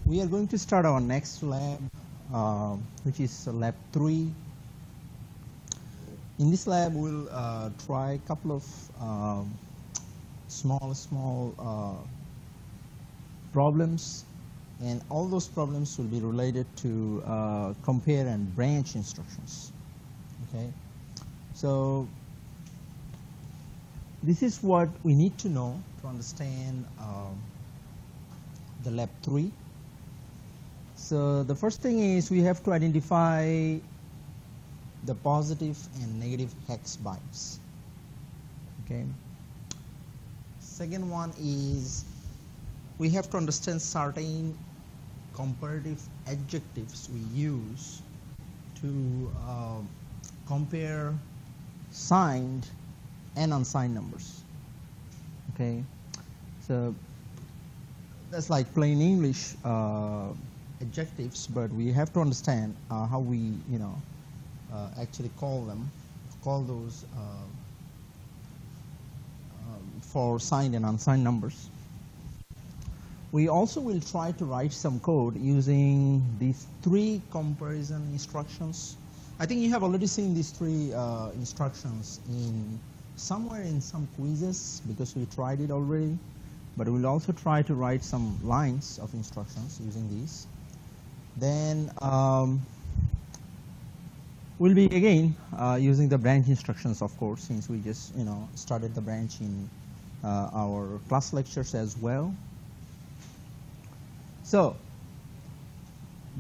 We are going to start our next lab, which is lab 3. In this lab, we'll try a couple of small problems, and all those problems will be related to compare and branch instructions. Okay, so this is what we need to know to understand the lab 3. So the first thing is we have to identify the positive and negative hex bytes. Okay. Second one is we have to understand certain comparative adjectives we use to compare signed and unsigned numbers. Okay. So that's like plain English adjectives, but we have to understand how we, actually call those for signed and unsigned numbers. We also will try to write some code using these 3 comparison instructions. I think you have already seen these 3 instructions somewhere in some quizzes because we tried it already, but we'll also try to write some lines of instructions using these. Then we'll be again using the branch instructions, of course, since we just started the branch in our class lectures as well. So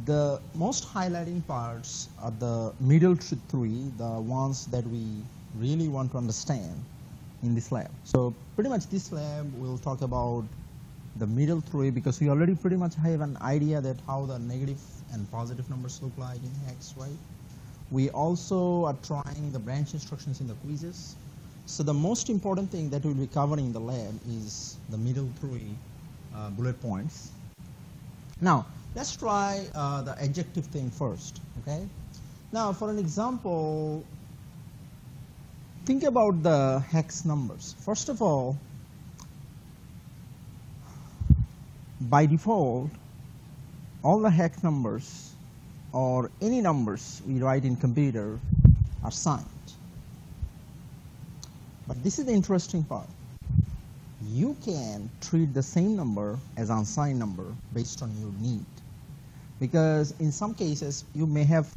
the most highlighting parts are the middle 3, the ones that we really want to understand in this lab. So pretty much this lab will talk about the middle 3 because we already pretty much have an idea that how the negative and positive numbers look like in hex, right? We also are trying the branch instructions in the quizzes. So the most important thing that we'll be covering in the lab is the middle 3 bullet points. Now let's try the adjective thing first. Okay. Now for an example, think about the hex numbers. First of all, by default, all the hex numbers or any numbers we write in computer are signed. But this is the interesting part. You can treat the same number as unsigned number based on your need. Because in some cases, you may have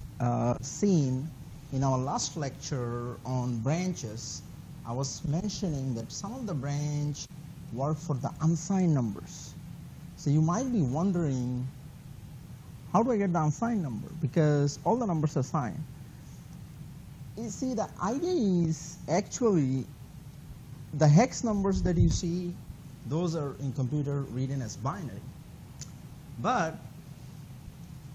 seen in our last lecture on branches, I was mentioning that some of the branch work for the unsigned numbers. So you might be wondering, how do I get the unsigned number? Because all the numbers are signed. You see, the idea is actually the hex numbers that you see, those are in computer written as binary. But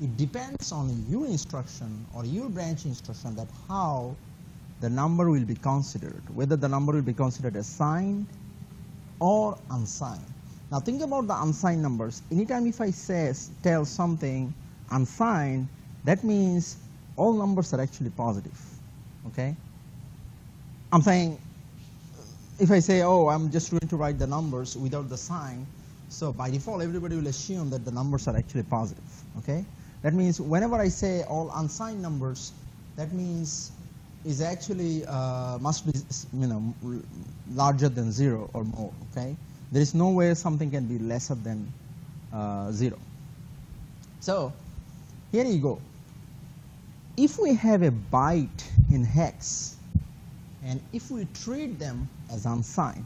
it depends on your instruction or your branch instruction that how the number will be considered, whether the number will be considered as signed or unsigned. Now think about the unsigned numbers. Anytime if I tell something unsigned, that means all numbers are actually positive. Okay? I'm saying, if I say, oh, I'm just going to write the numbers without the sign, so by default everybody will assume that the numbers are actually positive. Okay? That means whenever I say all unsigned numbers, that means is actually must be larger than 0 or more. Okay? There is no way something can be lesser than 0. So here you go. If we have a byte in hex and if we treat them as unsigned,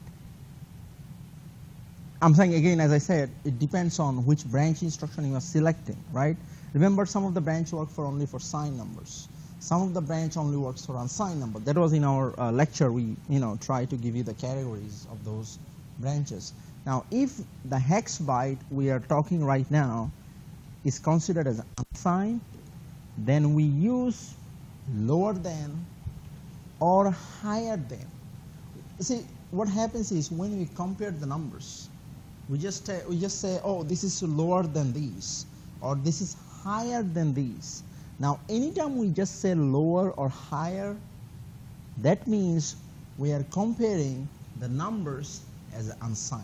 I'm saying again, as I said, it depends on which branch instruction you are selecting, right? Remember, some of the branch work only for signed numbers. Some of the branch only works for unsigned numbers. That was in our lecture. We try to give you the categories of those branches. Now, if the hex byte we are talking right now is considered as unsigned, then we use lower than or higher than. See, what happens is when we compare the numbers, we just say, oh, this is lower than these, or this is higher than these. Now, anytime we just say lower or higher, that means we are comparing the numbers as unsigned.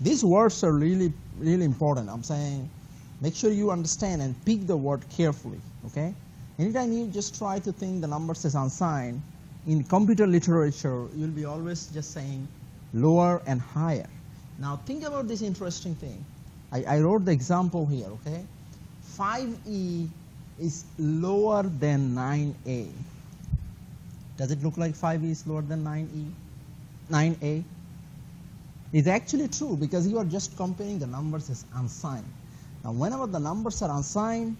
These words are really, really important. I'm saying make sure you understand and pick the word carefully, okay? Anytime you just try to think the numbers as unsigned, in computer literature, you'll be always just saying lower and higher. Now think about this interesting thing. I wrote the example here, okay? 5E is lower than 9A. Does it look like 5E is lower than 9A? It's actually true because you are just comparing the numbers as unsigned. Now whenever the numbers are unsigned,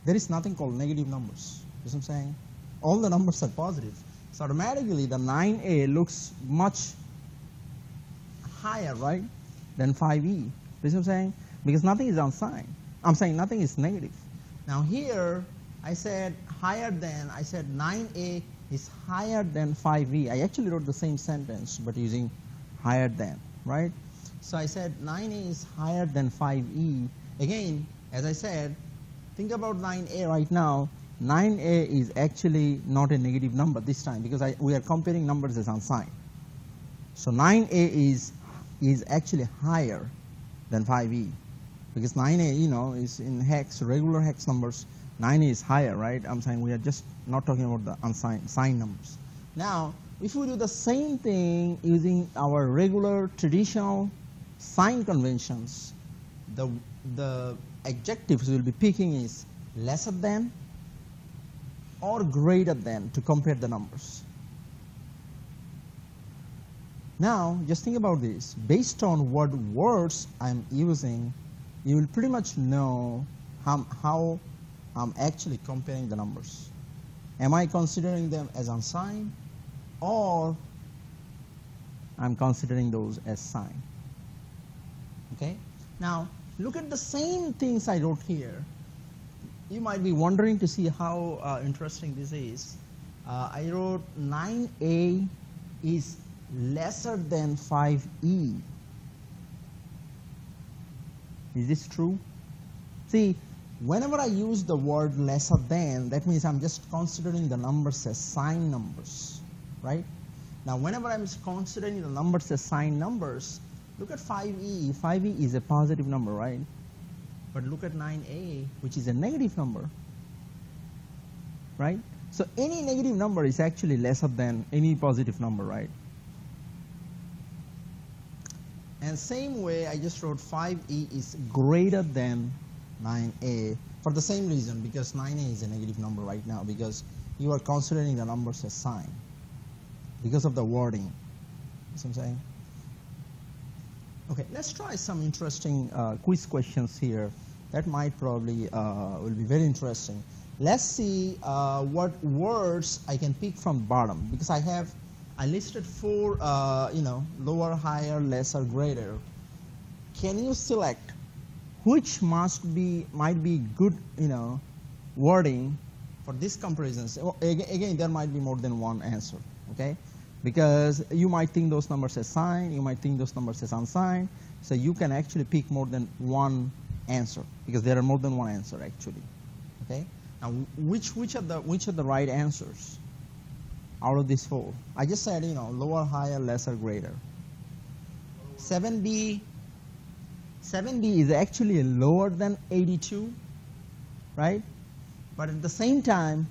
there is nothing called negative numbers. You know what I'm saying? All the numbers are positive. So automatically the 9A looks much higher, right, than 5E. You know what I'm saying? Because nothing is unsigned. I'm saying nothing is negative. Now here I said higher than, I said 9A is higher than 5E. I actually wrote the same sentence but using higher than, right? So I said 9A is higher than 5E. Again, as I said, think about 9A right now. 9A is actually not a negative number this time because we are comparing numbers as unsigned. So 9A is actually higher than 5E because 9A, you know, is in hex, regular hex numbers. 9A is higher, right? I'm saying we are just not talking about the unsigned signed numbers. Now, if we do the same thing using our regular traditional sign conventions, the adjectives we'll be picking is lesser than or greater than to compare the numbers. Now, just think about this. Based on what words I'm using, you will pretty much know how I'm actually comparing the numbers. Am I considering them as unsigned or I'm considering those as signed? Okay? Now, look at the same things I wrote here. You might be wondering to see how interesting this is. I wrote 9A is lesser than 5E. Is this true? See, whenever I use the word lesser than, that means I'm just considering the numbers as signed numbers, right? Now, whenever I'm considering the numbers as signed numbers, look at 5E. 5E is a positive number, right? But look at 9A, which is a negative number, right? So any negative number is actually lesser than any positive number, right? And same way, I just wrote 5E is greater than 9A for the same reason, because 9A is a negative number right now because you are considering the numbers as signed because of the wording. You know what I'm saying? Okay, let's try some interesting quiz questions here. That might probably will be very interesting. Let's see what words I can pick from bottom, because I listed 4, lower, higher, lesser, greater. Can you select which might be good, wording for these comparisons? Again, there might be more than one answer, okay? Because you might think those numbers as signed, you might think those numbers as unsigned, so you can actually pick more than one answer because there are more than one answer actually. Okay. Now, which are the right answers out of these 4? I just said lower, higher, lesser, greater. 7B is actually lower than 82, right? But at the same time,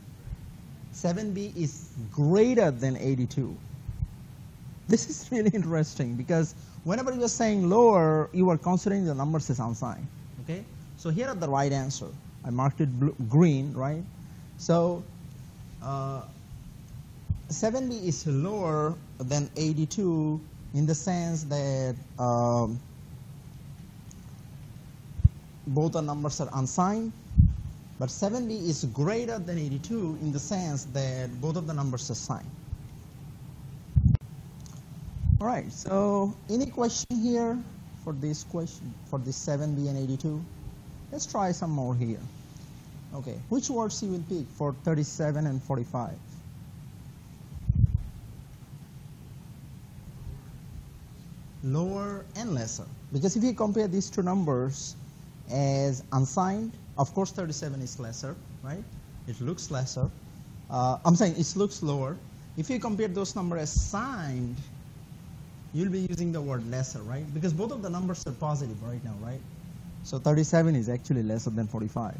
7B is greater than 82. This is really interesting because whenever you are saying lower, you are considering the numbers as unsigned. Okay, so here are the right answer. I marked it green, right? So 7B is lower than 82 in the sense that both the numbers are unsigned, but 7B is greater than 82 in the sense that both of the numbers are signed. All right, so any question here for this question, for this 7B and 82? Let's try some more here. Okay, which words you will pick for 37 and 45? Lower and lesser. Because if you compare these two numbers as unsigned, of course 37 is lesser, right? It looks lesser. I'm saying it looks lower. If you compare those numbers as signed, you'll be using the word lesser, right? Because both of the numbers are positive right now, right? So 37 is actually lesser than 45.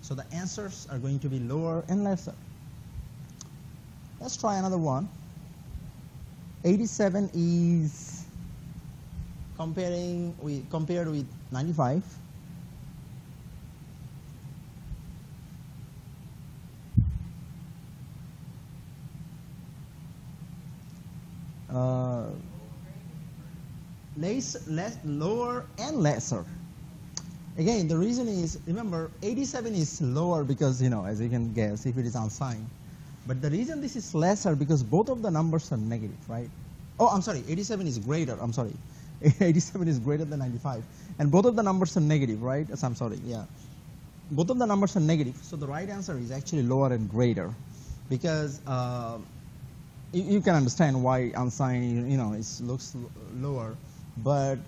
So the answers are going to be lower and lesser. Let's try another one. 87 is compared with 95. Lower and lesser. Again, the reason is, remember, 87 is lower because, as you can guess, if it is unsigned. But the reason this is lesser because both of the numbers are negative, right? Oh, I'm sorry, 87 is greater, I'm sorry. 87 is greater than 95. And both of the numbers are negative, right? So I'm sorry, yeah. Both of the numbers are negative, so the right answer is actually lower and greater. Because you can understand why unsigned, it looks lower. But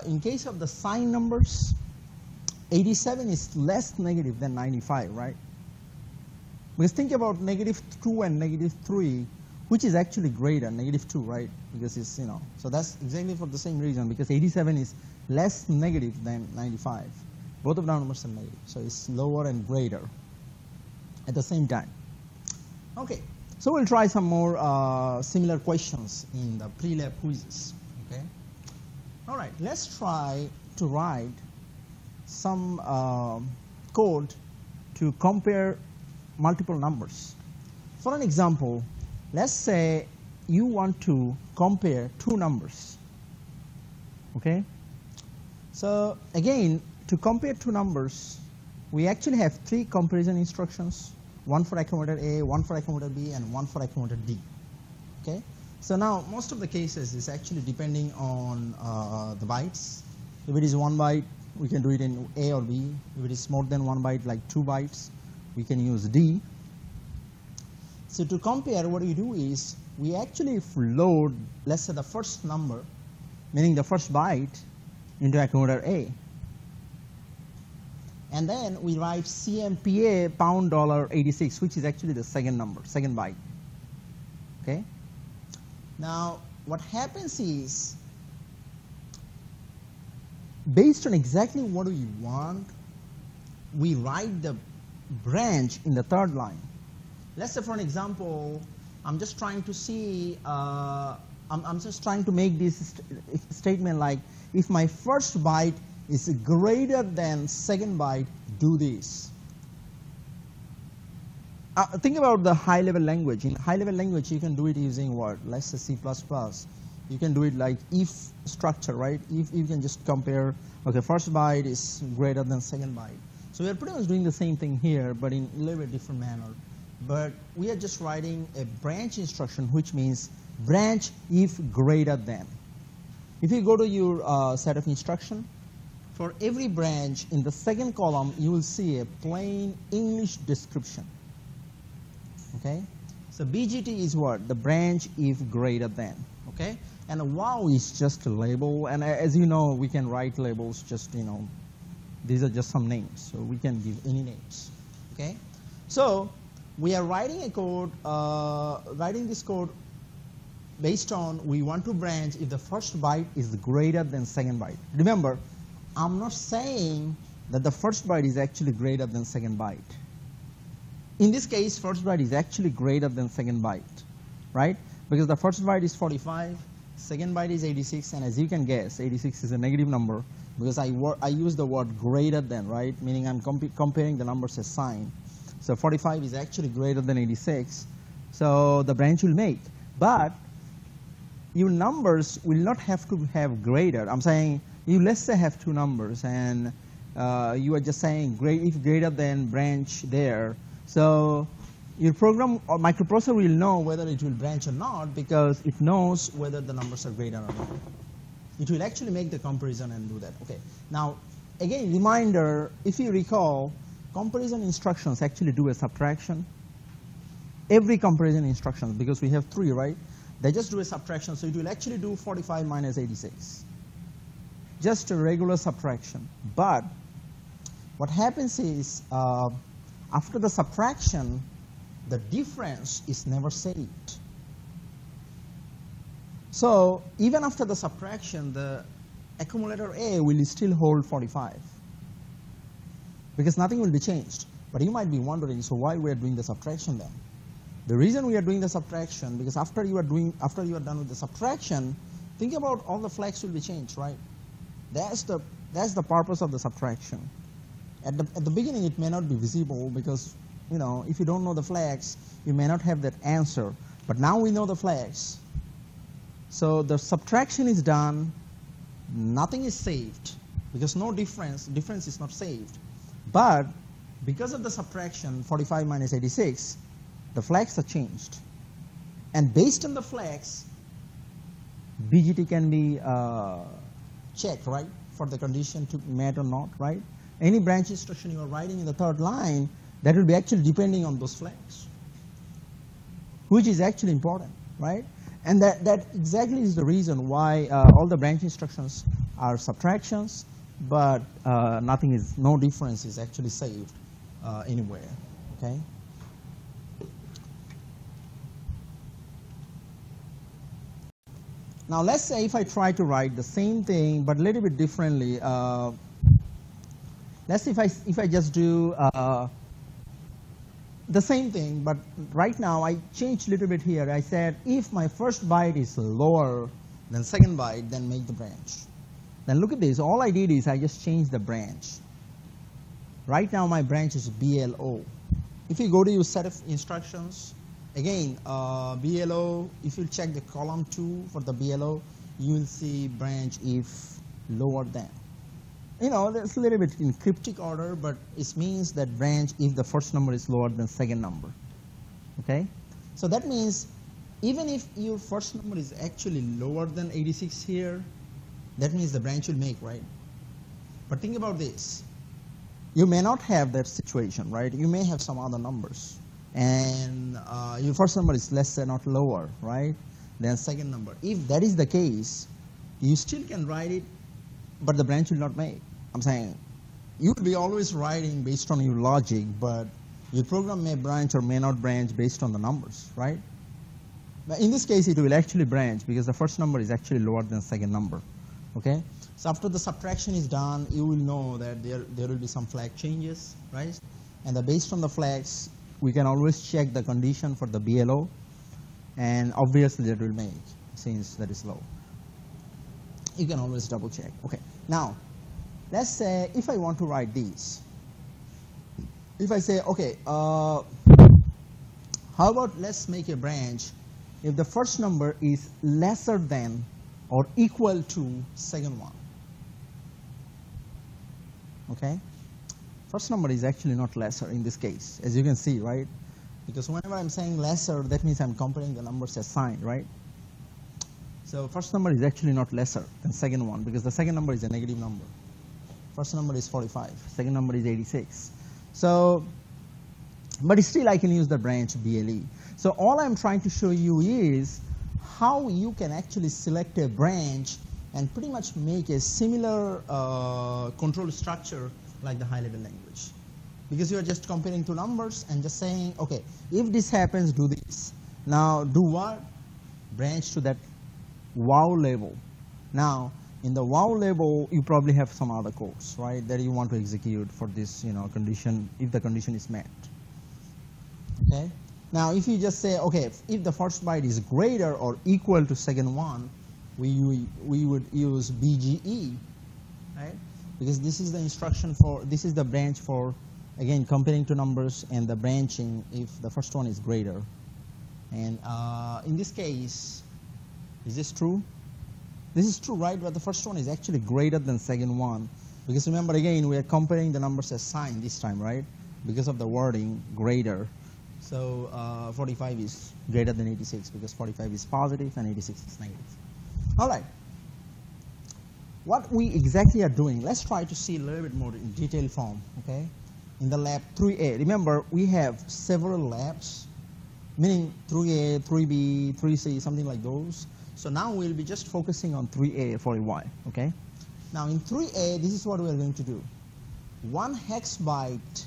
in case of the signed numbers, 87 is less negative than 95, right? Because think about -2 and -3, which is actually greater, -2, right? Because it's, so that's exactly for the same reason, because 87 is less negative than 95. Both of the numbers are negative, so it's lower and greater at the same time. Okay, so we'll try some more similar questions in the pre-lab quizzes, okay? All right, let's try to write some code to compare multiple numbers. For an example, let's say you want to compare two numbers, okay? So again, to compare two numbers, we actually have 3 comparison instructions, one for accumulator A, one for accumulator B, and one for accumulator D, okay? So now, most of the cases is actually depending on the bytes. If it is 1 byte, we can do it in A or B. If it is more than 1 byte, like 2 bytes, we can use D. So to compare, what we do is, we actually load, let's say, the first number, meaning the first byte, into accumulator A. And then we write CMPA $86, which is actually the second number, second byte, okay? Now, what happens is, based on exactly what we want, we write the branch in the third line. Let's say, for an example, I'm just trying to see, I'm just trying to make this statement like, if my first byte is greater than second byte, do this. Think about the high-level language. In high-level language, you can do it using what? Let's say C++. You can do it like if structure, right? If you can just compare, okay, first byte is greater than second byte. So we are pretty much doing the same thing here, but in a little bit different manner. But we are just writing a branch instruction, which means branch if greater than. If you go to your set of instruction, for every branch in the second column, you will see a plain English description. Okay? So BGT is what? The branch if greater than. Okay? And wow is just a label. And as you know, we can write labels just, these are just some names. So we can give any names. Okay? So we are writing a code, writing this code based on we want to branch if the first byte is greater than second byte. Remember, I'm not saying that the first byte is actually greater than second byte. In this case, first byte is actually greater than second byte, right? Because the first byte is 45, second byte is 86, and as you can guess, 86 is a negative number because I use the word greater than, right? Meaning I'm comparing the numbers as sign. So 45 is actually greater than 86, so the branch will make. But your numbers will not have to have greater. I'm saying you let's say have two numbers and you are just saying if greater than branch there. So your program or microprocessor will know whether it will branch or not because it knows whether the numbers are greater or not. It will actually make the comparison and do that. Okay. Now, again, reminder, if you recall, comparison instructions actually do a subtraction. Every comparison instruction, because we have 3, right? They just do a subtraction, so it will actually do 45 minus 86. Just a regular subtraction. But what happens is, after the subtraction, the difference is never saved. So even after the subtraction, the accumulator A will still hold 45 because nothing will be changed. But you might be wondering, so why we are doing the subtraction then? The reason we are doing the subtraction, because after you are done with the subtraction, think about all the flags will be changed, right? That's the purpose of the subtraction. At the beginning, it may not be visible because, you know, if you don't know the flags, you may not have that answer. But now we know the flags. So the subtraction is done, nothing is saved because no difference is not saved. But because of the subtraction, 45 minus 86, the flags are changed. And based on the flags, BGT can be checked, right, for the condition to met or not, right? Any branch instruction you are writing in the third line, that will be actually depending on those flags, which is actually important, right? And that exactly is the reason why all the branch instructions are subtractions, but no difference is actually saved anywhere, okay? Now let's say if I try to write the same thing but a little bit differently. Let's say if I just do the same thing, but right now I changed a little bit here. I said if my first byte is lower than second byte, then make the branch. Then look at this. All I did is I just changed the branch. Right now my branch is BLO. If you go to your set of instructions, again, BLO, if you check the column 2 for the BLO, you will see branch if lower than. You know, that's a little bit in cryptic order, but it means that branch if the first number is lower than second number. Okay? So that means even if your first number is actually lower than 86 here, that means the branch will make, right? But think about this. You may not have that situation, right? You may have some other numbers. And your first number is lesser, not lower, right, than second number. If that is the case, you still can write it, but the branch will not make. I'm saying you will be always writing based on your logic, but your program may branch or may not branch based on the numbers, right? But in this case, it will actually branch because the first number is actually lower than the second number, okay? So after the subtraction is done, you will know that there will be some flag changes, right? And based on the flags, we can always check the condition for the BLO, and obviously that will make since that is low. You can always double check. Okay. Now, let's say if I want to write these. If I say, okay, how about let's make a branch if the first number is lesser than or equal to second one. Okay. First number is actually not lesser in this case, as you can see, right? Because whenever I'm saying lesser, that means I'm comparing the numbers as sign, right? So first number is actually not lesser than second one because the second number is a negative number. First number is 45, second number is 86. So, but still I can use the branch BLE. So all I'm trying to show you is how you can actually select a branch and pretty much make a similar control structure like the high-level language. Because you are just comparing two numbers and just saying, okay, if this happens, do this. Now, do what? Branch to that wow level. Now, in the wow level, you probably have some other codes, right, that you want to execute for this, you know, condition, if the condition is met. Okay? Now, if you just say, okay, if the first byte is greater or equal to second one, we would use BGE, right? Because this is the instruction for, this is the branch for, again, comparing two numbers and the branching if the first one is greater. And in this case, is this true? This is true, right? But the first one is actually greater than second one. Because remember, again, we are comparing the numbers as sign this time, right? Because of the wording, greater. So 45 is greater than 86 because 45 is positive and 86 is negative. All right. What we exactly are doing, let's try to see a little bit more in detailed form, okay? In the lab 3A, remember we have several labs, meaning 3A, 3B, 3C, something like those. So now we'll be just focusing on 3A for a while, okay? Now in 3A, this is what we are going to do. 1 hex byte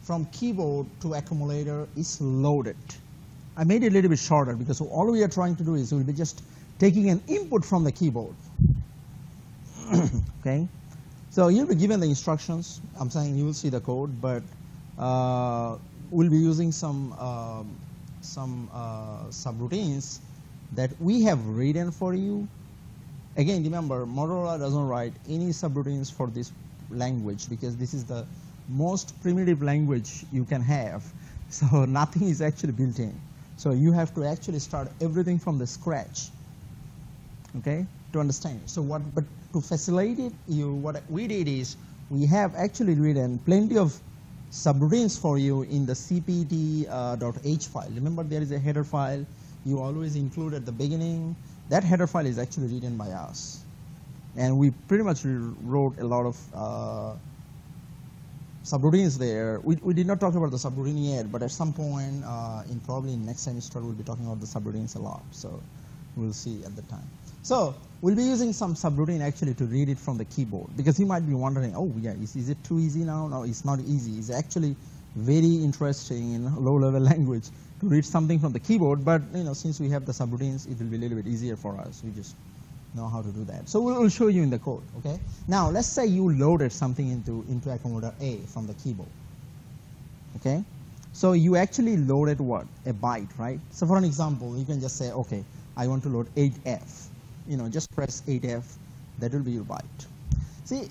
from keyboard to accumulator is loaded. I made it a little bit shorter because all we are trying to do is we'll be just taking an input from the keyboard. Okay, so you'll be given the instructions. I'm saying you will see the code, but we'll be using some subroutines that we have written for you. Again, remember, Motorola doesn't write any subroutines for this language because this is the most primitive language you can have. So nothing is actually built in. So you have to actually start everything from the scratch, okay, to understand it. So but to facilitate you, what we did is we have actually written plenty of subroutines for you in the CPET.h file. Remember, there is a header file you always include at the beginning. That header file is actually written by us. And we pretty much wrote a lot of subroutines there. We did not talk about the subroutine yet, but at some point, probably in next semester, we'll be talking about the subroutines a lot. So we'll see at the time. So we'll be using some subroutine actually to read it from the keyboard, because you might be wondering, oh yeah, is it too easy now? No, it's not easy. It's actually very interesting in low-level language to read something from the keyboard, but since we have the subroutines, it will be a little bit easier for us. We just know how to do that. So we'll show you in the code, okay? Now, let's say you loaded something into accommodator A from the keyboard, okay? So you actually loaded what? A byte, right? So for an example, you can just say, okay, I want to load 8F. Just press 8F. That will be your byte. See,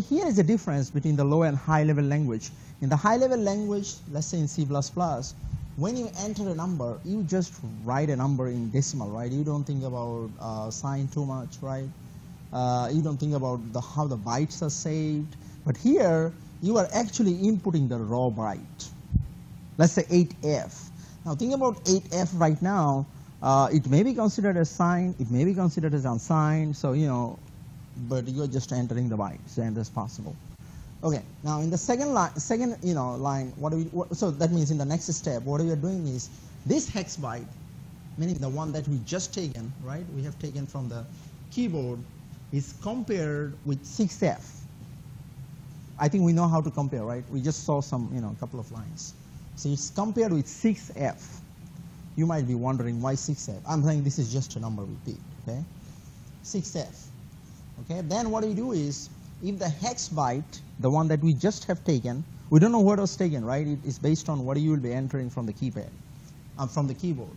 here is the difference between the low and high-level language. In the high-level language, let's say in C++, when you enter a number, you just write a number in decimal, right? You don't think about sign too much, right? You don't think about how the bytes are saved. But here, you are actually inputting the raw byte. Let's say 8F. Now, think about 8F right now. It may be considered as signed. It may be considered as unsigned. So, but you're just entering the bytes, and as possible. Okay. Now, in the second line, so that means in the next step, what we are doing is this hex byte, meaning the one that we just taken, right? We have taken from the keyboard, is compared with 6F. I think we know how to compare, right? We just saw some, a couple of lines. So it's compared with 6F. You might be wondering why 6F. I'm saying this is just a number we picked, okay? 6F. Okay. Then what we do is, if the hex byte, the one that we just have taken, we don't know what was taken, right? It is based on what you will be entering from the keypad, from the keyboard.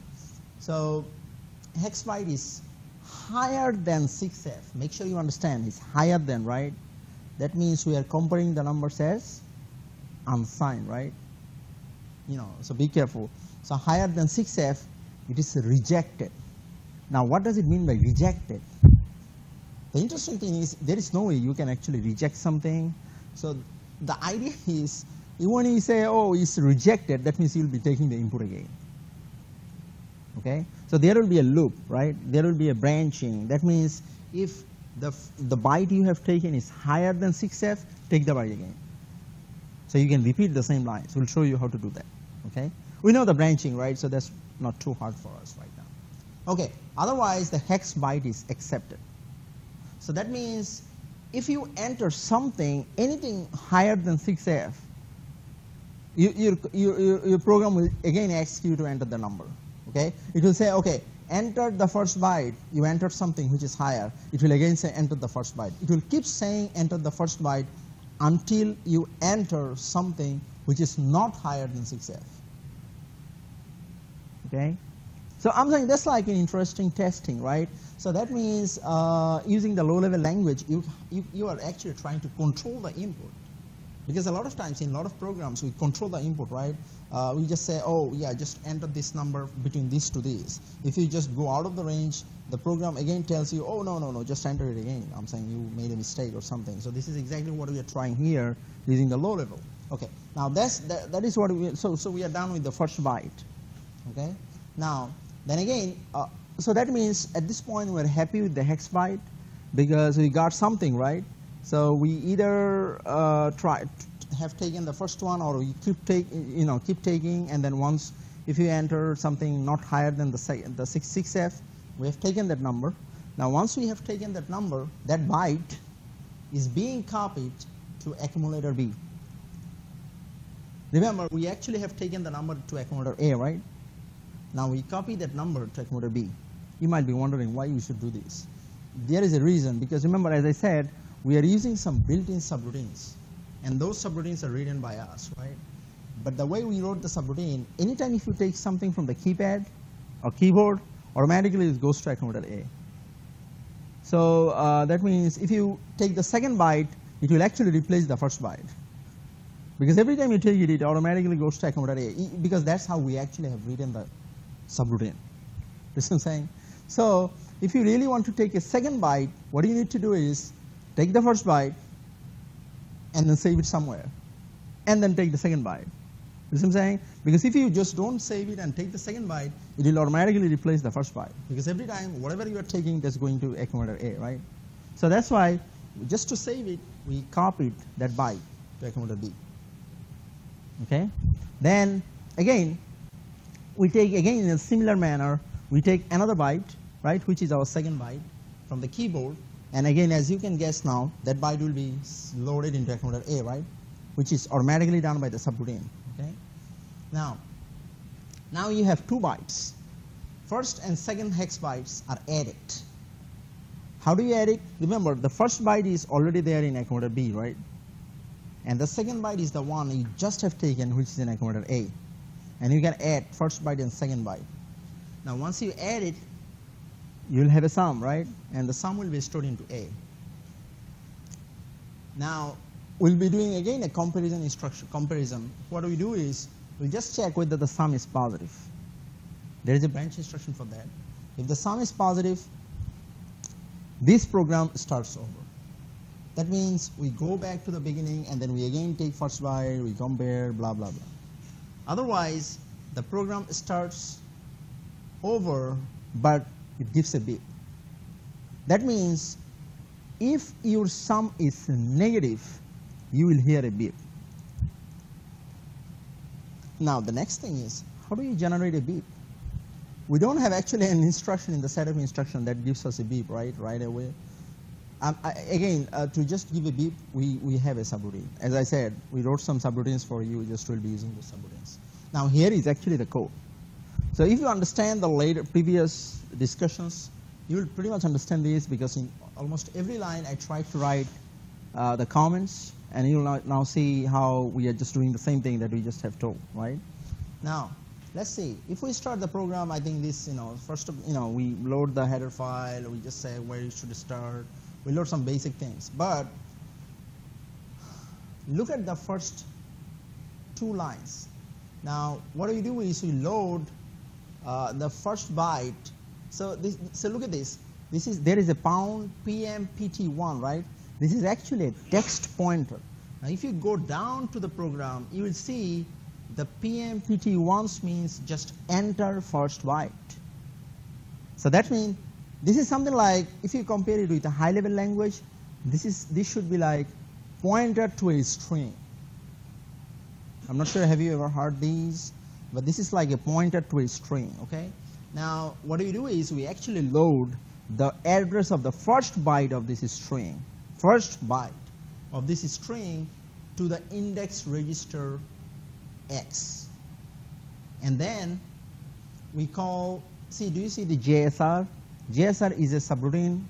So hex byte is higher than 6F. Make sure you understand, it's higher than, right? That means we are comparing the numbers as unsigned, right? So be careful. So higher than 6F, it is rejected. Now, what does it mean by rejected? The interesting thing is, there is no way you can actually reject something. So the idea is, even when you say, oh, it's rejected, that means you'll be taking the input again. Okay? So there will be a loop, right? There will be a branching. That means if the byte you have taken is higher than 6F, take the byte again. So you can repeat the same lines. We'll show you how to do that. Okay? We know the branching, right? So that's not too hard for us right now. Okay. Otherwise, the hex byte is accepted. So that means if you enter something, anything higher than 6F, your program will again ask you to enter the number. Okay? It will say, okay, enter the first byte. You entered something which is higher. It will again say enter the first byte. It will keep saying enter the first byte until you enter something which is not higher than 6F. Okay? So I'm saying that's like an interesting testing, right? So that means using the low-level language, you are actually trying to control the input. Because a lot of times in a lot of programs, we control the input, right? We just say, oh, yeah, just enter this number between this to this. If you just go out of the range, the program again tells you, oh, no, just enter it again. I'm saying you made a mistake or something. So this is exactly what we are trying here using the low level. Okay, now that is what so we are done with the first byte. Okay, now, then again, so that means at this point we're happy with the hex byte because we got something, right? So we either have taken the first one, or we keep taking, and then once if you enter something not higher than the 6F, we have taken that number. Now once we have taken that number, that byte is being copied to accumulator B. Remember, we actually have taken the number to accumulator A, right? Now we copy that number to accumulator B. You might be wondering why you should do this. There is a reason, because remember, as I said, we are using some built-in subroutines, and those subroutines are written by us, right? But the way we wrote the subroutine, anytime if you take something from the keypad or keyboard, automatically it goes to accommodator A. So that means if you take the second byte, it will actually replace the first byte. Because every time you take it, it automatically goes to accommodator A, because that's how we actually have written the subroutine. You see what I'm saying? So if you really want to take a second byte, what you need to do is take the first byte and then save it somewhere, and then take the second byte. You see what I'm saying? Because if you just don't save it and take the second byte, it will automatically replace the first byte. Because every time, whatever you are taking, that's going to accommodator A, right? So that's why, just to save it, we copied that byte to accommodator B. Okay? Then, again, we take, again, in a similar manner, we take another byte, right, which is our second byte from the keyboard. And again, as you can guess now, that byte will be loaded into accommodator A, right, which is automatically done by the subroutine. Okay? Now you have 2 bytes. First and second hex bytes are added. How do you add it? Remember, the first byte is already there in accommodator B, right? And the second byte is the one you just have taken, which is in accommodator A. And you can add first byte and second byte. Now once you add it, you'll have a sum, right? And the sum will be stored into A. Now we'll be doing again a comparison instruction. What we do is we just check whether the sum is positive. There is a branch instruction for that. If the sum is positive, this program starts over. That means we go back to the beginning and then we again take first byte, we compare, blah, blah, blah. Otherwise, the program starts over, but it gives a beep. That means if your sum is negative, you will hear a beep. Now the next thing is, how do you generate a beep? We don't have actually an instruction in the setup instruction that gives us a beep, right away. Again, to just give a beep, we have a subroutine. As I said, we wrote some subroutines for you, just will be using the subroutines. Now here is actually the code. So if you understand the previous discussions, you will pretty much understand this, because in almost every line I try to write the comments, and you will now see how we are just doing the same thing that we just have told, right? Now, let's see. If we start the program, I think this, first, we load the header file, we just say where it should start, we load some basic things. But look at the first 2 lines. Now, what we do is we load the first byte. So look at this. There is a pound PMPT1, right? This is actually a text pointer. Now, if you go down to the program, you will see the PMPT1 means just enter first byte. So that means this is something like, if you compare it with a high-level language, this should be like pointer to a string. I'm not sure, have you ever heard these? But this is like a pointer to a string, okay? Now, what we do is we actually load the address of the first byte of this string, to the index register X. And then we call, do you see the JSR? JSR is a subroutine,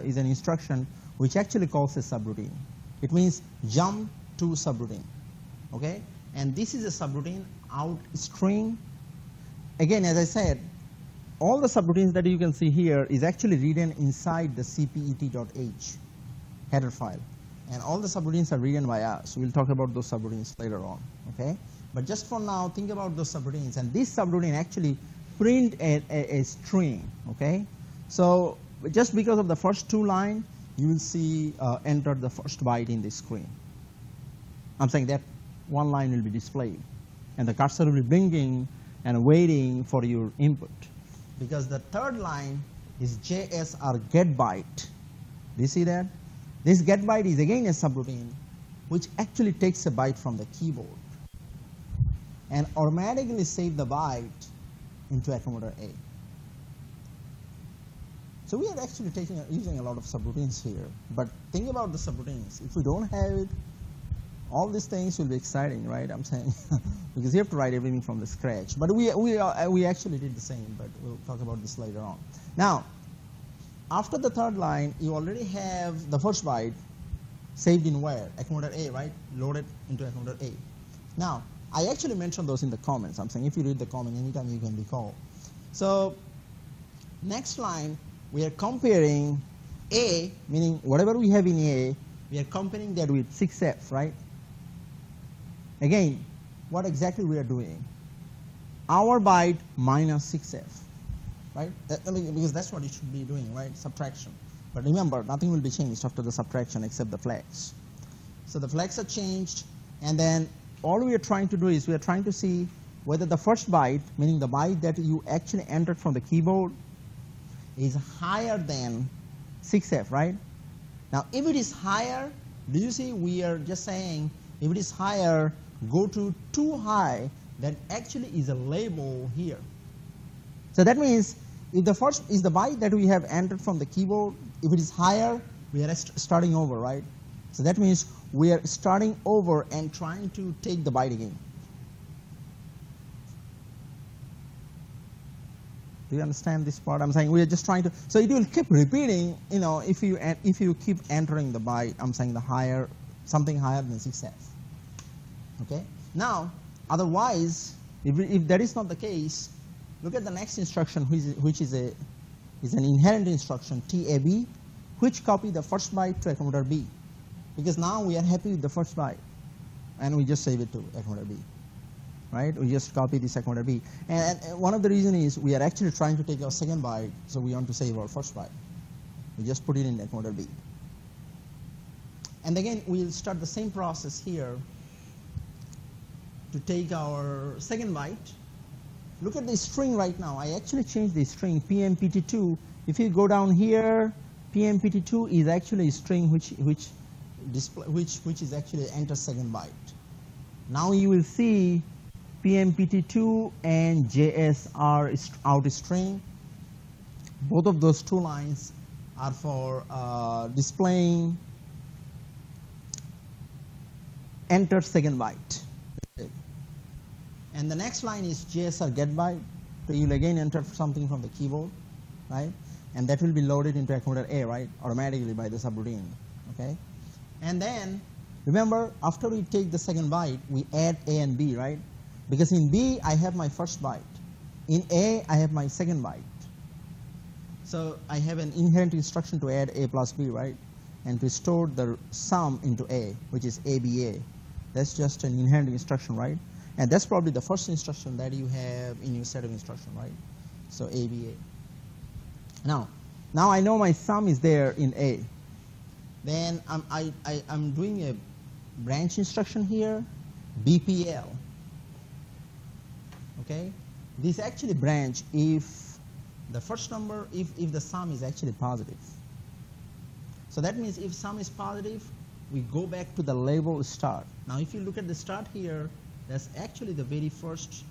is an instruction which actually calls a subroutine. It means jump to subroutine, okay? And this is a subroutine out string. Again, as I said, all the subroutines that you can see here is actually written inside the CPET.h header file. And all the subroutines are written by us. We'll talk about those subroutines later on, okay? But just for now, think about those subroutines. And this subroutine actually print a string, okay? So just because of the first 2 lines, you will see enter the first byte in the screen. I'm saying that 1 line will be displayed, and the cursor will be blinking and waiting for your input. Because the 3rd line is JSR get byte. Do you see that? This get byte is again a subroutine which actually takes a byte from the keyboard and automatically save the byte into accommodator A. So we are actually using a lot of subroutines here. But think about the subroutines. If we don't have it, All these things will be exciting, right? I'm saying, because you have to write everything from the scratch. But we actually did the same, but we'll talk about this later on. Now, after the third line, you already have the first byte saved in where? Accumulator A, right? Loaded into accumulator A. Now, I actually mentioned those in the comments. I'm saying if you read the comment anytime you can recall. So, next line, we are comparing A, meaning whatever we have in A, we are comparing that with 6F, right? Again, what exactly we are doing? Our byte minus 6F, right? I mean, because that's what you should be doing, right? Subtraction. But remember, nothing will be changed after the subtraction except the flags. So the flags are changed, and then all we are trying to do is we are trying to see whether the first byte, meaning the byte that you actually entered from the keyboard, is higher than 6F, right? Now, if it is higher, do you see we are just saying if it is higher, go to too high, that actually is a label here. So that means if the first is the byte that we have entered from the keyboard, if it is higher, we are starting over, right? So that means we are starting over and trying to take the byte again. Do you understand this part? I'm saying we are just trying to, so it will keep repeating, you know, if you keep entering the byte, I'm saying the higher, something higher than 6F. Okay? Now, otherwise, if that is not the case, look at the next instruction, which is an inherent instruction, TAB, which copy the first byte to accumulator B. Because now we are happy with the first byte, and we just save it to accumulator B. Right? We just copy this accumulator B. And one of the reasons is we are actually trying to take our second byte, so we want to save our first byte. We just put it in accumulator B. And again, we'll start the same process here to take our second byte. Look at the string right now. I actually changed the string PMPT2. If you go down here, PMPT2 is actually a string which is actually enter second byte. Now you will see PMPT2 and JS are out string. Both of those two lines are for displaying enter second byte. And the next line is JS or get byte. So you'll again enter something from the keyboard, right? And that will be loaded into accumulator A, right? Automatically by the subroutine, okay? And then, remember, after we take the second byte, we add A and B, right? Because in B, I have my first byte. In A, I have my second byte. So I have an inherent instruction to add A plus B, right? And to store the sum into A, which is ABA. That's just an inherent instruction, right? And that's probably the first instruction that you have in your set of instruction, right? So ABA. Now I know my sum is there in A. Then I'm doing a branch instruction here, BPL. Okay? This actually branch if the first number, if the sum is actually positive. So that means if sum is positive, we go back to the label start. Now if you look at the start here, that's actually the very first,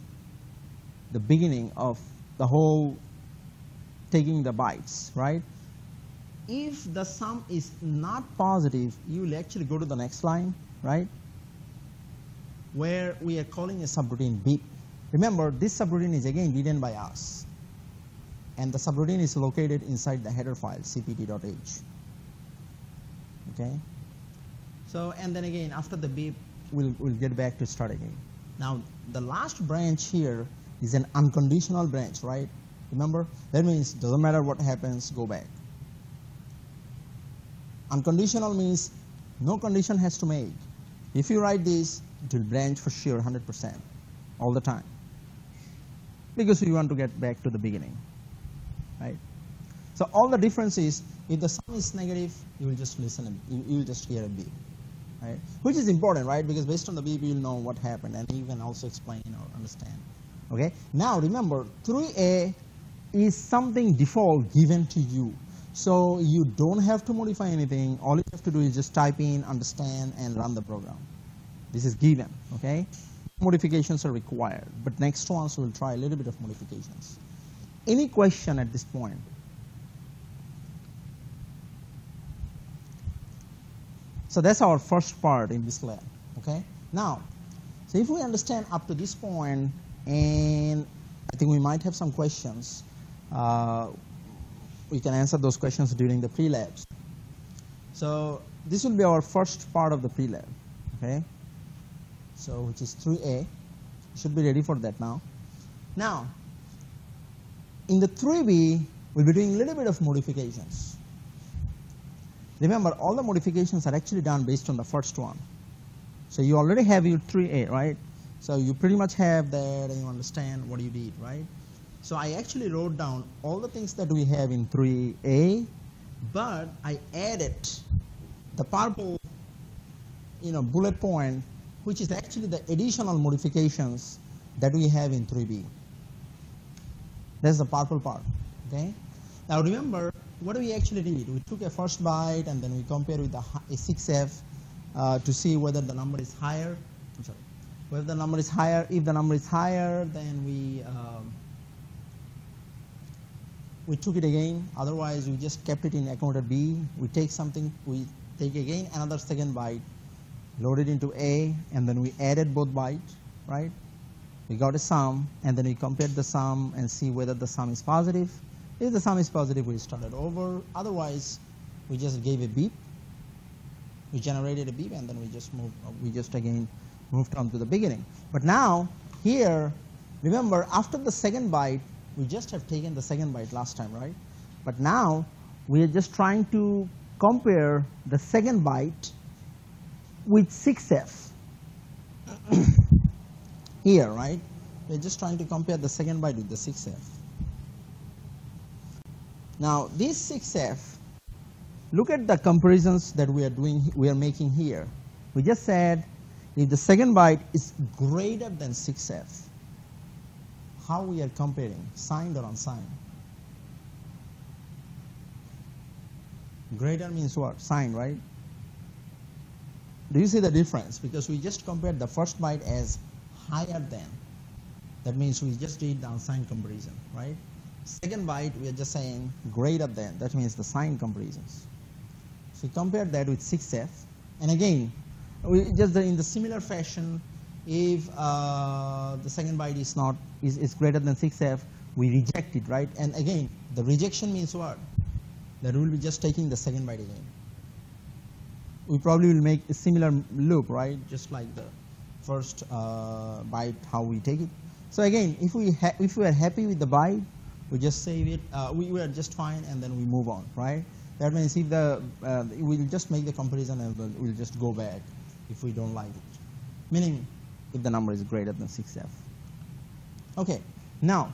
the beginning of the whole taking the bytes, right? If the sum is not positive, you will actually go to the next line, right? Where we are calling a subroutine beep. Remember, this subroutine is again written by us. And the subroutine is located inside the header file, cpt.h. Okay? So, and then again, after the beep, we'll get back to start again. Now, the last branch here is an unconditional branch, right? Remember? That means doesn't matter what happens, go back. Unconditional means no condition has to make. If you write this, it will branch for sure 100% all the time. Because we want to get back to the beginning, right? So all the difference is, if the sum is negative, you will just listen, and you will just hear a beep, right? Which is important, right? Because based on the beep, you'll know what happened, and you can also explain or understand. Okay? Now remember, 3A is something default given to you. So you don't have to modify anything. All you have to do is just type in, understand, and run the program. This is given, okay? Modifications are required, but next ones we'll try a little bit of modifications. Any question at this point? So that's our first part in this lab, Okay. Now, so if we understand up to this point, and I think we might have some questions, we can answer those questions during the pre-labs. So this will be our first part of the pre-lab. Okay. So which is 3A. Should be ready for that now. Now, in the 3B, we'll be doing a little bit of modifications. Remember, all the modifications are actually done based on the first one. So you already have your 3A, right? So you pretty much have that and you understand what you did, right? So I actually wrote down all the things that we have in 3A, but I added the purple, bullet point, which is actually the additional modifications that we have in 3B. That's the purple part, okay? Now remember, what we actually did, we took a first byte and then we compared with a 6F to see whether the number is higher. I'm sorry, whether the number is higher. If the number is higher, then we took it again. Otherwise, we just kept it in accounted B. We take something, we take again another second byte, load it into A, and then we added both bytes, right? We got a sum, and then we compared the sum and see whether the sum is positive. If the sum is positive, we started over. Otherwise, we just gave a beep. We generated a beep, and then we just again moved on to the beginning. But now, here, remember, after the second byte, we just have taken the second byte last time, right? But now, we are just trying to compare the second byte with 6F. Here, right? We're just trying to compare the second byte with the 6F. Now, this 6F, look at the comparisons that we are making here. We just said if the second byte is greater than 6F, how we are comparing, signed or unsigned? Greater means what? Signed, right? Do you see the difference? Because we just compared the first byte as higher than. That means we just did the unsigned comparison, right? Second byte, we are just saying greater than. That means the signed comparisons. So we compared that with 6F. And again, we just in the similar fashion, if the second byte is greater than 6F, we reject it, right? And again, the rejection means what? That we will be just taking the second byte again. We probably will make a similar loop, right? Just like the first byte, how we take it. So again, if we are happy with the byte, we just save it. We are just fine, and then we move on, right? That means if we'll just make the comparison and we'll just go back if we don't like it. Meaning, if the number is greater than 6F. Okay, now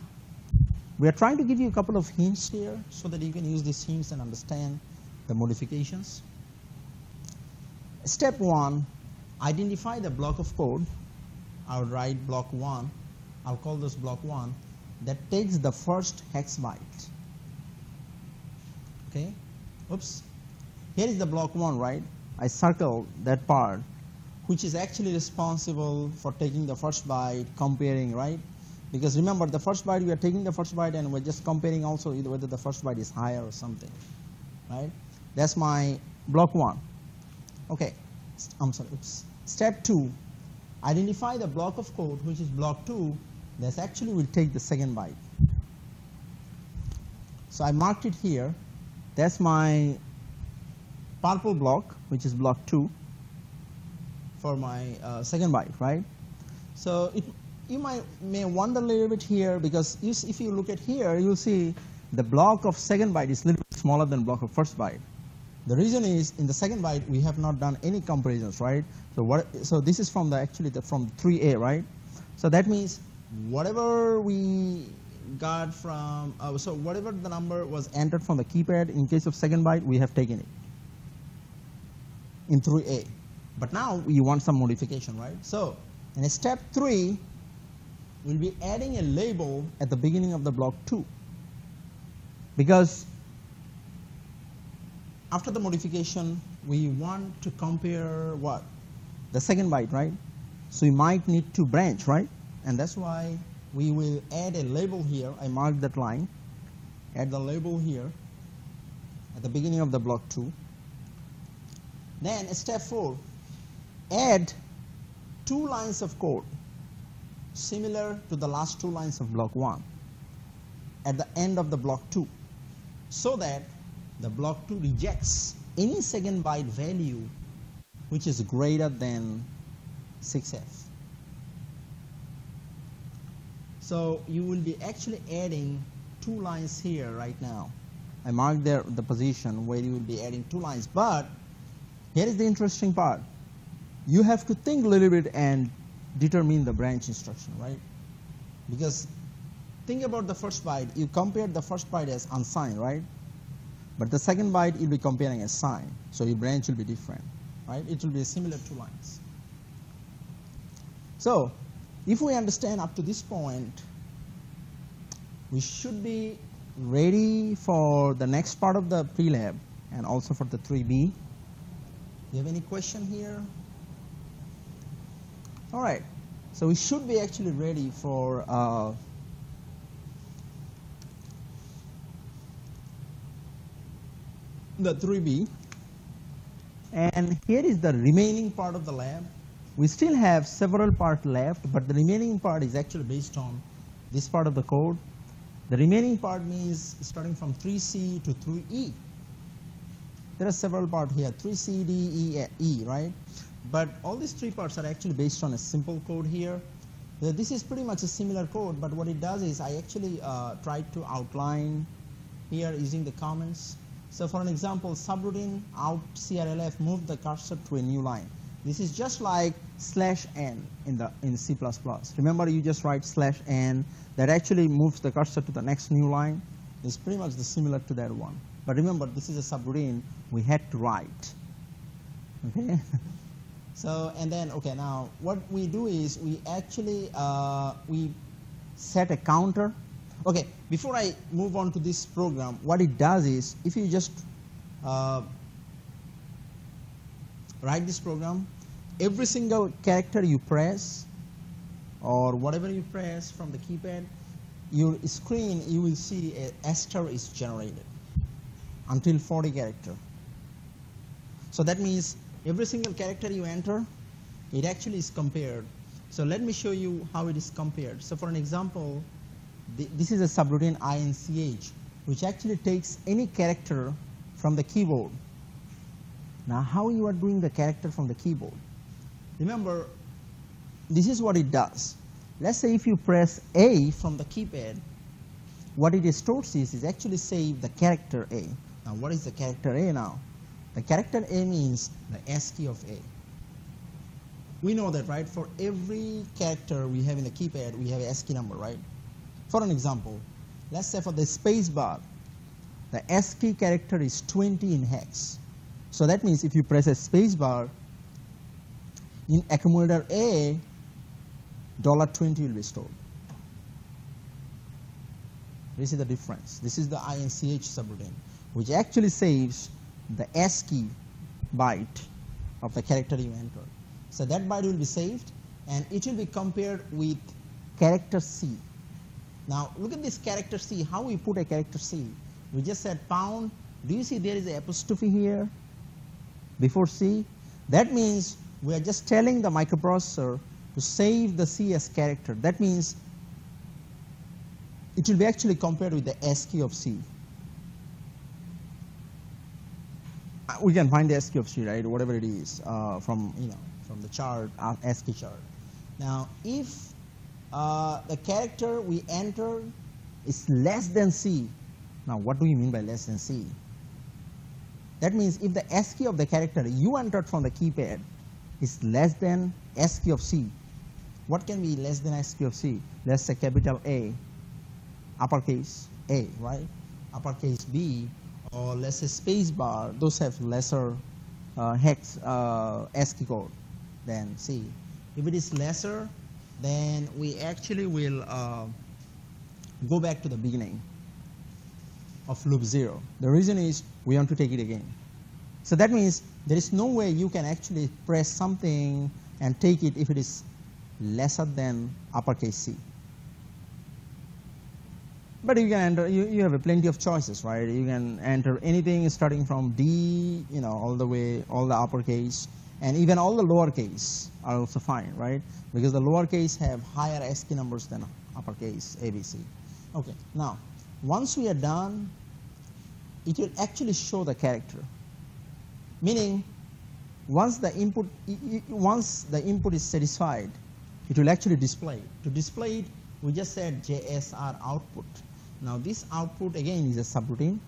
we are trying to give you a couple of hints here so that you can use these hints and understand the modifications. Step 1, identify the block of code. I'll write block 1. I'll call this block 1 that takes the first hex byte. Okay, oops. Here is the block 1, right? I circled that part, which is actually responsible for taking the first byte, comparing, right? Because remember, the first byte, we are taking the first byte and we're just comparing also whether the first byte is higher or something, right? That's my block 1. Okay, I'm sorry, oops. Step 2, identify the block of code, which is block 2, that actually will take the second byte. So I marked it here. That's my purple block, which is block 2 for my second byte, right? So you may wonder a little bit here, because if you look at here, you'll see the block of second byte is a little bit smaller than block of first byte. The reason is, in the second byte, we have not done any comparisons, right? So this is from from 3A, right? So that means whatever we got from, so whatever the number was entered from the keypad, in case of second byte, we have taken it in 3A. But now we want some modification, right? So in step 3, we'll be adding a label at the beginning of the block 2. Because after the modification, we want to compare what? The second byte, right? So we might need to branch, right? And that's why we will add a label here. I marked that line. Add the label here at the beginning of the block 2. Then step 4, add two lines of code similar to the last two lines of block 1 at the end of the block 2, so that the block 2 rejects any second byte value which is greater than 6F. So you will be actually adding two lines here right now. I marked there the position where you will be adding two lines, but here is the interesting part. You have to think a little bit and determine the branch instruction, right? Because think about the first byte. You compared the first byte as unsigned, right? But the second byte you'll be comparing as signed, so your branch will be different, right? It will be similar two lines. So if we understand up to this point, we should be ready for the next part of the pre-lab and also for the 3B. You have any question here? All right, so we should be actually ready for the 3B. And here is the remaining part of the lab. We still have several parts left, but the remaining part is actually based on this part of the code. The remaining part means starting from 3C to 3E. There are several parts here, 3C, D, E, right? But all these three parts are actually based on a simple code here. This is pretty much a similar code, but what it does is I actually tried to outline here using the comments. So for an example, subroutine out CRLF move the cursor to a new line. This is just like /n in C++. Remember, you just write /n, that actually moves the cursor to the next new line. It's pretty much similar to that one. But remember, this is a subroutine we had to write. Okay. So and then okay, now what we do is we actually we set a counter. Okay, before I move on to this program, what it does is if you just write this program, every single character you press or whatever you press from the keypad, your screen, you will see a star is generated until 40 character. So that means every single character you enter, it actually is compared. So let me show you how it is compared. So for an example, this is a subroutine INCH, which actually takes any character from the keyboard. Now how you are doing the character from the keyboard? Remember, this is what it does. Let's say if you press A from the keypad, what it stores is actually save the character A. Now what is the character A now? The character A means the ASCII of A. We know that, right? For every character we have in the keypad, we have an ASCII number, right? For an example, let's say for the space bar, the ASCII character is 20 in hex. So that means if you press a space bar, in accumulator A, $20 will be stored. This is the difference. This is the INCH subroutine, which actually saves the ASCII byte of the character you entered. So that byte will be saved, and it will be compared with character C. Now look at this character C. How we put a character C? We just said pound. Do you see there is an apostrophe here before C? That means we are just telling the microprocessor to save the C as character. That means it will be actually compared with the ASCII of C. We can find the ASCII of C, right? Whatever it is from from the chart, ASCII chart. Now, if the character we enter is less than C, now what do you mean by less than C? That means if the ASCII of the character you entered from the keypad is less than ASCII of C, what can be less than ASCII of C? Let's say capital A, uppercase A, right? Uppercase B, or let's say space bar. Those have lesser hex ASCII code than C. If it is lesser, then we actually will go back to the beginning of loop 0. The reason is we want to take it again. So that means there is no way you can actually press something and take it if it is lesser than uppercase C. But you can enter, you have plenty of choices, right? You can enter anything starting from D, all the way, all the uppercase, And even all the lowercase are also fine, right? Because the lowercase have higher ASCII numbers than uppercase ABC. Okay, now, once we are done, it will actually show the character. Meaning, once the input is satisfied, it will actually display. To display it, we just said JSR output. Now this output again is a subroutine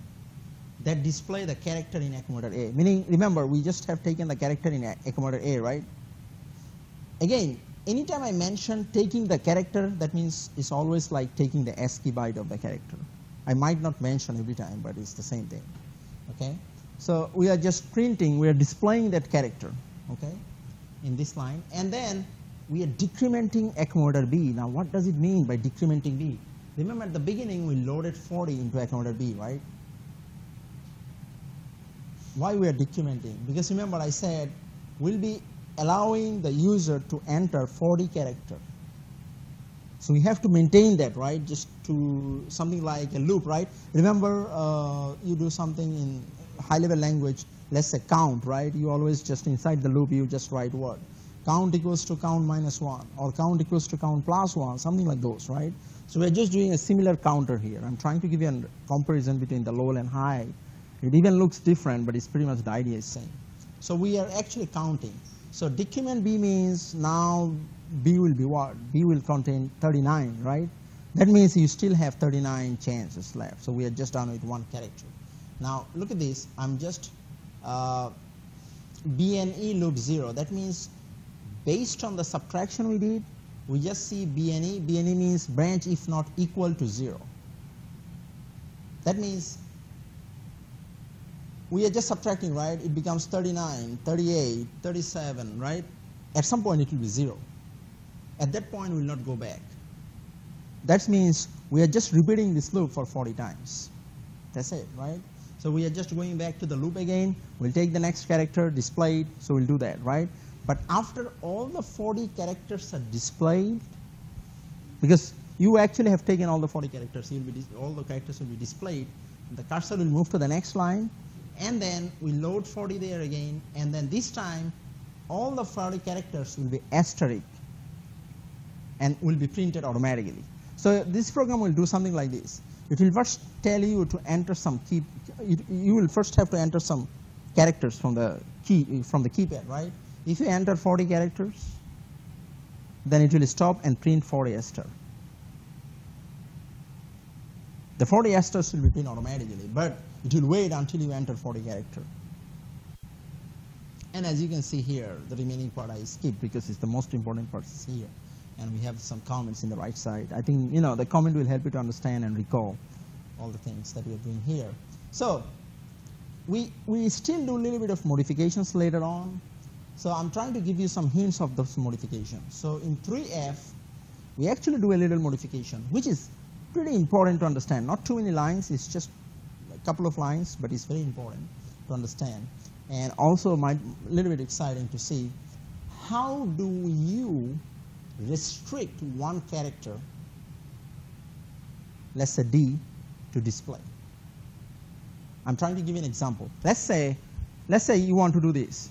that display the character in accumulator A. Meaning, remember, we just have taken the character in accumulator A, right? Again, anytime I mention taking the character, that means it's always like taking the ASCII byte of the character. I might not mention every time, but it's the same thing. Okay? So we are just printing, we are displaying that character, okay, in this line, and then we are decrementing accumulator B. Now what does it mean by decrementing B? Remember at the beginning we loaded 40 into accumulator B, right? Why we are decrementing? Because remember I said we'll be allowing the user to enter 40 character. So we have to maintain that, right? Just to something like a loop, right? Remember you do something in high-level language, let's say count, right? You always just inside the loop, you just write what? Count equals to count minus 1, or count equals to count plus 1, something like those, right? So we're just doing a similar counter here. I'm trying to give you a comparison between the low and high. It even looks different, but it's pretty much the idea is same. So we are actually counting. So decrement B means now B will be what? B will contain 39, right? That means you still have 39 chances left. So we are just done with one character. Now look at this, I'm just BNE loop 0. That means based on the subtraction we did, we just see BNE. BNE means branch if not equal to 0. That means we are just subtracting, right? It becomes 39, 38, 37, right? At some point it will be 0. At that point we will not go back. That means we are just repeating this loop for 40 times. That's it, right? So we are just going back to the loop again. We'll take the next character, display it, so we'll do that, right? But after all the 40 characters are displayed, because you actually have taken all the 40 characters, all the characters will be displayed, the cursor will move to the next line, and then we load 40 there again, and then this time all the 40 characters will be asterisk and will be printed automatically. So this program will do something like this. It will first tell you to enter some key. You will first have to enter some characters from the keypad, right? If you enter 40 characters, then it will stop and print 40 ester. The 40 esters will be printed automatically, but it will wait until you enter 40 character. And as you can see here, the remaining part I skipped because it's the most important part is here. And we have some comments in the right side. I think the comment will help you to understand and recall all the things that we are doing here. So we still do a little bit of modifications later on. So I'm trying to give you some hints of those modifications. So in 3F, we actually do a little modification, which is pretty important to understand. Not too many lines, it's just a couple of lines, but it's very important to understand. And also a little bit exciting to see how do you restrict one character, let's say D, to display. I'm trying to give you an example. Let's say you want to do this.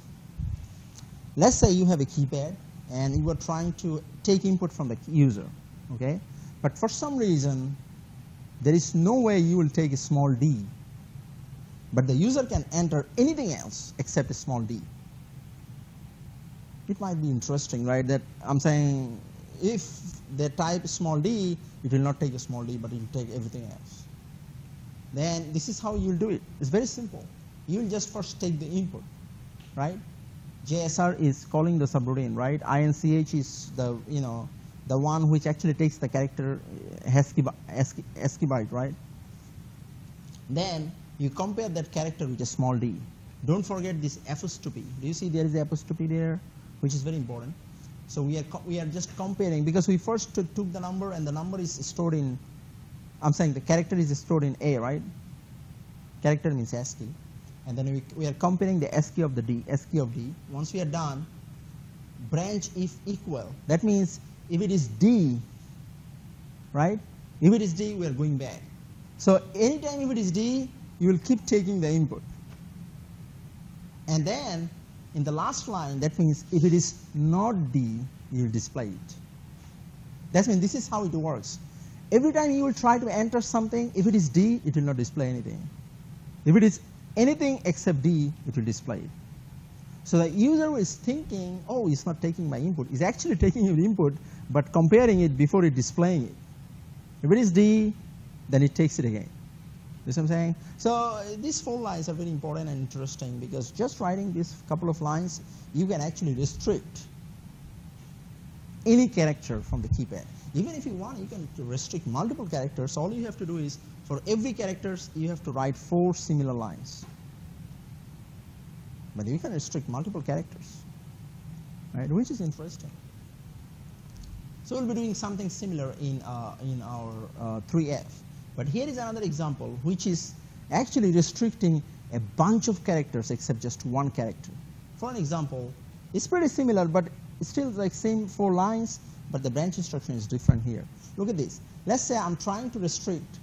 Let's say you have a keypad and you are trying to take input from the user, okay? But for some reason, there is no way you will take a small d, but the user can enter anything else except a small d. It might be interesting, right? That I'm saying if they type small d, it will not take a small d, but it will take everything else. Then this is how you'll do it. It's very simple. You'll just first take the input, right? JSR is calling the subroutine, right? INCH is the the one which actually takes the character ASCII byte, right? Then you compare that character with a small d. Don't forget this apostrophe. Do you see there is an apostrophe there, which is very important? So we are just comparing, because we first took the number and the number is stored in, I'm saying the character is stored in A, right? Character means ASCII. And then we are comparing the ASCII of the D, ASCII of D. Once we are done, branch if equal. That means if it is D, right? If it is D, we are going back. So anytime if it is D, you will keep taking the input. And then in the last line, that means if it is not D, you will display it. That means this is how it works. Every time you will try to enter something, if it is D, it will not display anything. If it is anything except D, it will display it. So the user is thinking, oh, it's not taking my input. It's actually taking your input, but comparing it before it displaying it. If it is D, then it takes it again. You see what I'm saying? So these 4 lines are very important and interesting, because just writing these couple of lines, you can actually restrict any character from the keypad. Even if you want, you can restrict multiple characters. All you have to do is, for every character, you have to write 4 similar lines. But you can restrict multiple characters, right? Which is interesting. So we'll be doing something similar in our 3F. But here is another example, which is actually restricting a bunch of characters except just one character. For an example, it's pretty similar, but it's still like same 4 lines, but the branch instruction is different here. Look at this. Let's say I'm trying to restrict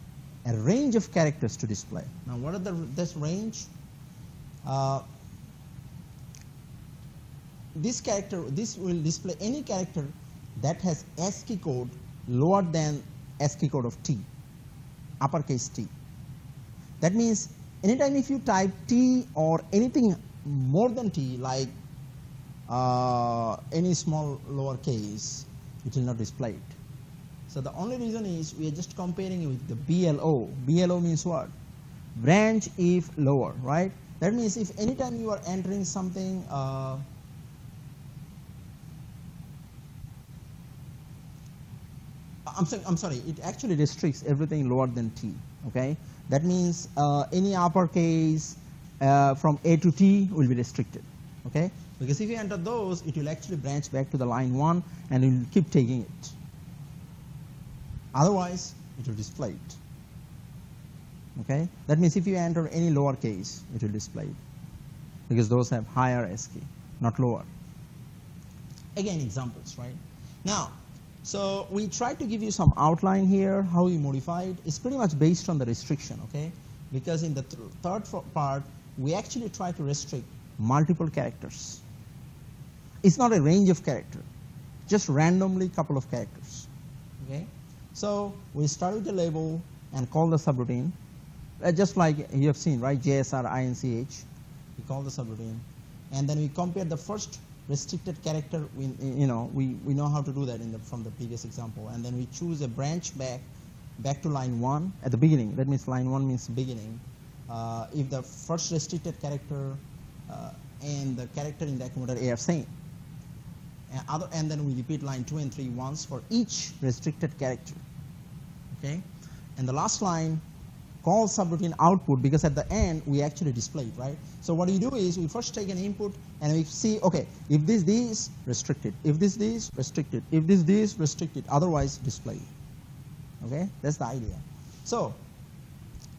a range of characters to display. Now, what are this range? This will display any character that has ASCII code lower than ASCII code of T, uppercase T. That means anytime if you type T or anything more than T, like any small lowercase, it will not display it. So the only reason is we are just comparing it with the BLO. BLO means what? Branch if lower, right? That means if anytime you are entering something, I'm sorry, it actually restricts everything lower than T, okay? That means any uppercase from A to T will be restricted, okay? Because if you enter those, it will actually branch back to the line 1 and it will keep taking it. Otherwise, it will display it, okay? That means if you enter any lowercase, it will display it, because those have higher ASCII, not lower. Again, examples, right? Now, so we tried to give you some outline here, how we modify it. It's pretty much based on the restriction, okay? Because in the third part, we actually try to restrict multiple characters. It's not a range of characters, just randomly couple of characters, okay? So we start with the label and call the subroutine, just like you have seen, right? JSR, INCH, we call the subroutine, and then we compare the first restricted character. We know how to do that from the previous example, and then we choose a branch back to line 1 at the beginning. That means line 1 means beginning. If the first restricted character and the character in the accommodator A are same, and then we repeat line 2 and 3 once for each restricted character, okay? And the last line, call subroutine output, because at the end we actually display it, right? So what we do is we first take an input and we see, okay, if this restricted, if this restricted, if this restricted, otherwise display it, okay? That's the idea. So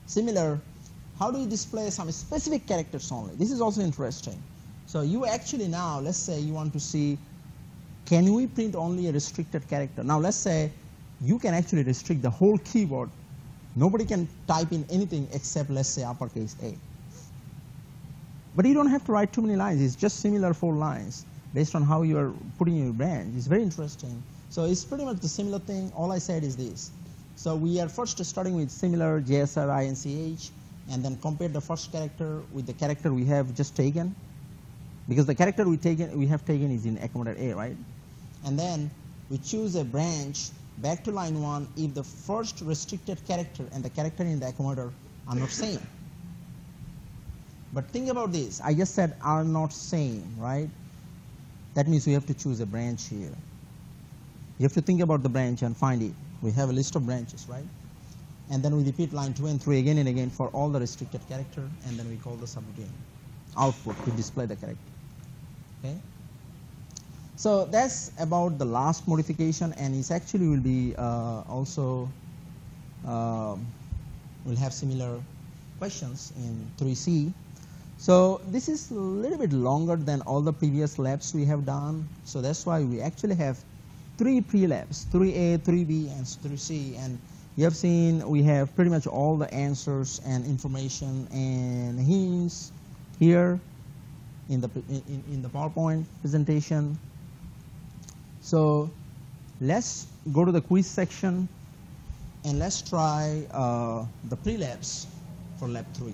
similar, how do you display some specific characters only? This is also interesting. So you actually now, let's say you want to see, can we print only a restricted character? Now let's say you can actually restrict the whole keyboard. Nobody can type in anything except, let's say, uppercase A. But you don't have to write too many lines. It's just similar 4 lines based on how you are putting your branch. It's very interesting. So it's pretty much the similar thing. All I said is this. So we are first starting with similar JSR, INCH, and then compare the first character with the character we have just taken, because the character we have taken is in accommodator A, right? And then we choose a branch back to line 1 if the first restricted character and the character in the accommodator are not same. But think about this. I just said are not same, right? That means we have to choose a branch here. You have to think about the branch and find it. We have a list of branches, right? And then we repeat line 2 and 3 again and again for all the restricted character, and then we call the subroutine output to display the character, okay? So that's about the last modification, and it actually will be also, we'll have similar questions in 3C. So this is a little bit longer than all the previous labs we have done. So that's why we actually have 3 pre-labs, 3A, 3B, and 3C. And you have seen we have pretty much all the answers and information and hints here. in the PowerPoint presentation. So let's go to the quiz section and let's try the pre-labs for lab 3.